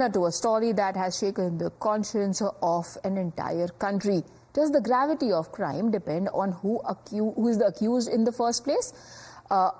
To a story that has shaken the conscience of an entire country. Does the gravity of crime depend on who is the accused in the first place?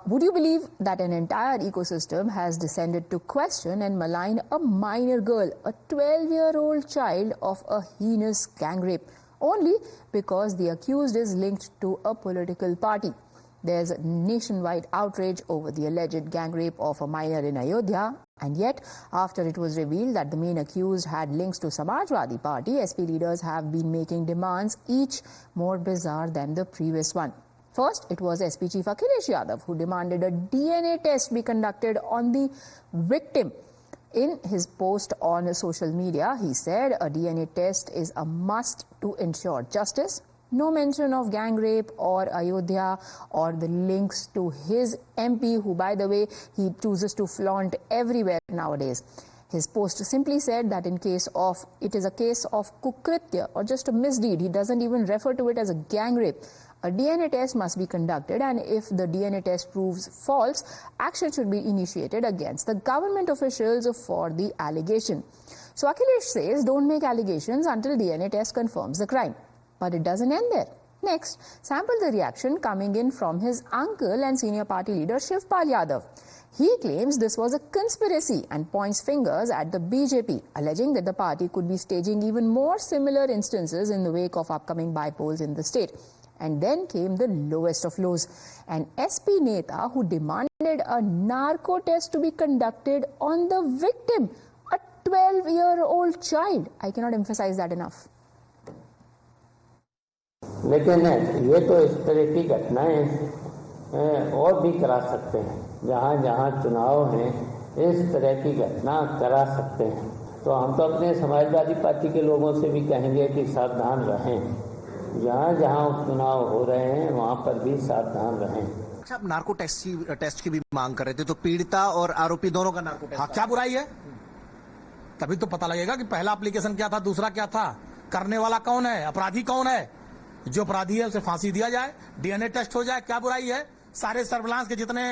Would you believe that an entire ecosystem has descended to question and malign a minor girl, a 12-year-old child of a heinous gang rape, only because the accused is linked to a political party? There's nationwide outrage over the alleged gang rape of a minor in Ayodhya, and yet, after it was revealed that the main accused had links to Samajwadi Party, SP leaders have been making demands, each more bizarre than the previous one. First, it was SP Chief Akhilesh Yadav who demanded a DNA test be conducted on the victim. In his post on social media, he said a DNA test is a must to ensure justice. No mention of gang rape or Ayodhya or the links to his MP, who, by the way, he chooses to flaunt everywhere nowadays. His post simply said that it is a case of kukritya or just a misdeed. He doesn't even refer to it as a gang rape. A DNA test must be conducted, and if the DNA test proves false, action should be initiated against the government officials for the allegation. So Akhilesh says don't make allegations until DNA test confirms the crime. But it doesn't end there. Next, sample the reaction coming in from his uncle and senior party leader Shivpal Yadav. He claims this was a conspiracy and points fingers at the BJP, alleging that the party could be staging even more similar instances in the wake of upcoming by-polls in the state. And then came the lowest of lows. An SP Neta who demanded a narco test to be conducted on the victim, a 12-year-old child. I cannot emphasize that enough. लेकिन ये तो इस तरह की घटनाएं और भी करा सकते हैं। जहाँ जहाँ चुनाव हैं इस तरह की घटना करा सकते हैं। तो हम तो अपने समाजवादी पार्टी के लोगों से भी कहेंगे कि सावधान रहें। जहाँ जहाँ चुनाव हो रहे हैं वहाँ पर भी सावधान रहें। आप नार्को टेस्ट की भी मांग कर रहे थे, तो पीड़िता और आरोपी दोनों का नार्को टेस्ट। हाँ, क्या बुराई है? तभी तो पता लगेगा कि पहला एप्लीकेशन क्या था, दूसरा क्या था, करने वाला कौन है, अपराधी कौन है। जो अपराधी है उसे फांसी दिया जाए, डीएनए टेस्ट हो जाए, क्या बुराई है। सारे सर्विलांस के जितने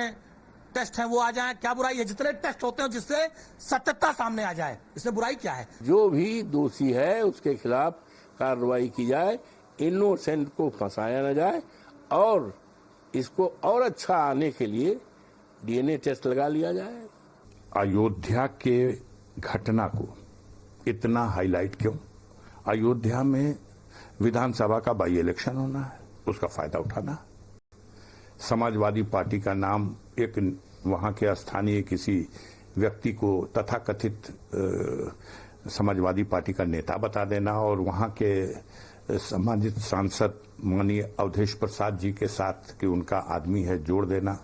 टेस्ट हैं वो आ जाए, क्या बुराई है। जितने टेस्ट होते हैं जिससे सत्यता सामने आ जाए, इसमें बुराई क्या है। जो भी दोषी है उसके खिलाफ कार्रवाई की जाए, इनोसेंट को फंसाया न जाए, और इसको और अच्छा आने के लिए डीएनए टेस्ट लगा लिया जाए। अयोध्या के घटना को इतना हाईलाइट क्यों? अयोध्या में विधानसभा का बाई इलेक्शन होना है, उसका फायदा उठाना। समाजवादी पार्टी का नाम एक वहां के स्थानीय किसी व्यक्ति को तथाकथित समाजवादी पार्टी का नेता बता देना और वहां के सम्मानित सांसद माननीय अवधेश प्रसाद जी के साथ कि उनका आदमी है जोड़ देना।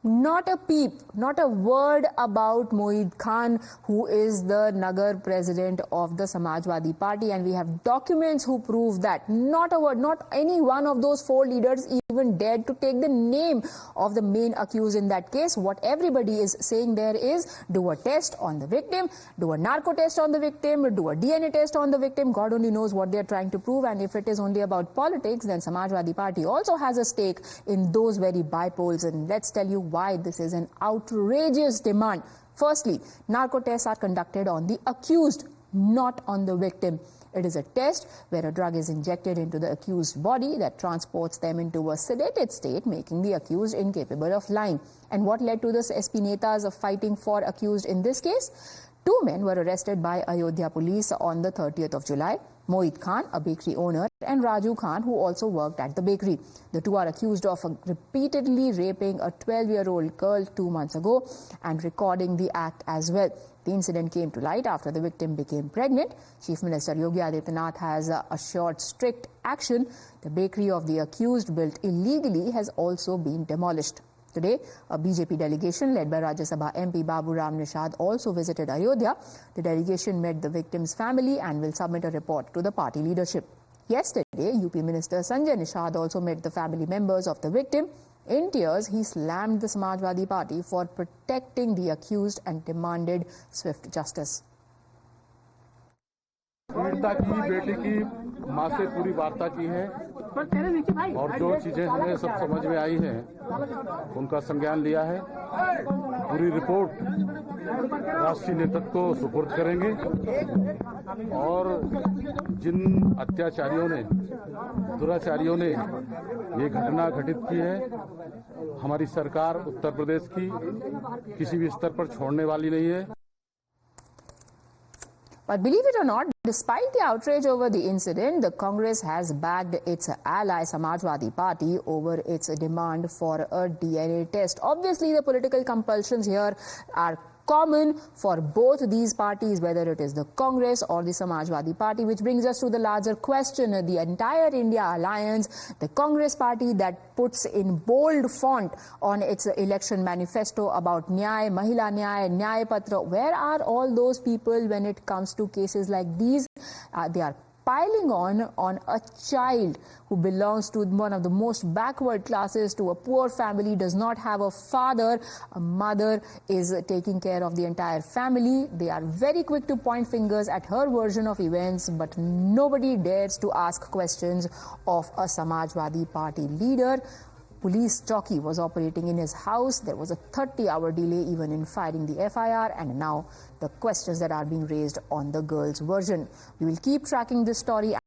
Not a peep, not a word about Moeed Khan, who is the Nagar president of the Samajwadi Party, and we have documents who prove that. Not a word, not any one of those four leaders even dared to take the name of the main accused in that case. What everybody is saying there is, do a test on the victim, do a narco test on the victim, do a DNA test on the victim. God only knows what they are trying to prove, and if it is only about politics, then Samajwadi Party also has a stake in those very by-polls, and let's tell you why this is an outrageous demand. Firstly, narco tests are conducted on the accused, not on the victim. It is a test where a drug is injected into the accused's body that transports them into a sedated state, making the accused incapable of lying. And what led to this SP Netas of fighting for accused in this case? Two men were arrested by Ayodhya police on the 30th of July. Moeed Khan, a bakery owner, and Raju Khan, who also worked at the bakery. The two are accused of repeatedly raping a 12-year-old girl 2 months ago and recording the act as well. The incident came to light after the victim became pregnant. Chief Minister Yogi Adityanath has assured strict action. The bakery of the accused, built illegally, has also been demolished. Today, a BJP delegation led by Rajya Sabha MP Babu Ram Nishad also visited Ayodhya. The delegation met the victim's family and will submit a report to the party leadership. Yesterday, UP Minister Sanjay Nishad also met the family members of the victim. In tears, he slammed the Samajwadi Party for protecting the accused and demanded swift justice. पीड़िता की बेटी की मां से पूरी वार्ता की है और जो चीजें हमें सब समझ में आई हैं उनका संज्ञान लिया है। पूरी रिपोर्ट राष्ट्रीय नेतृत्व को सुपुर्द करेंगे और जिन अत्याचारियों ने, दुराचारियों ने ये घटना घटित की है, हमारी सरकार उत्तर प्रदेश की किसी भी स्तर पर छोड़ने वाली नहीं है। But believe it or not, despite the outrage over the incident, the Congress has backed its ally Samajwadi Party over its demand for a DNA test. Obviously, the political compulsions here are common for both these parties, whether it is the Congress or the Samajwadi Party, which brings us to the larger question. The entire India alliance, the Congress party that puts in bold font on its election manifesto about Nyay, Mahila Nyay, Nyay Patra, where are all those people when it comes to cases like these? They are piling on a child who belongs to one of the most backward classes, to a poor family, does not have a father. A mother is taking care of the entire family. They are very quick to point fingers at her version of events, but nobody dares to ask questions of a Samajwadi Party leader. Police chowki was operating in his house. There was a 30-hour delay even in filing the FIR, and now the questions that are being raised on the girl's version. We will keep tracking this story.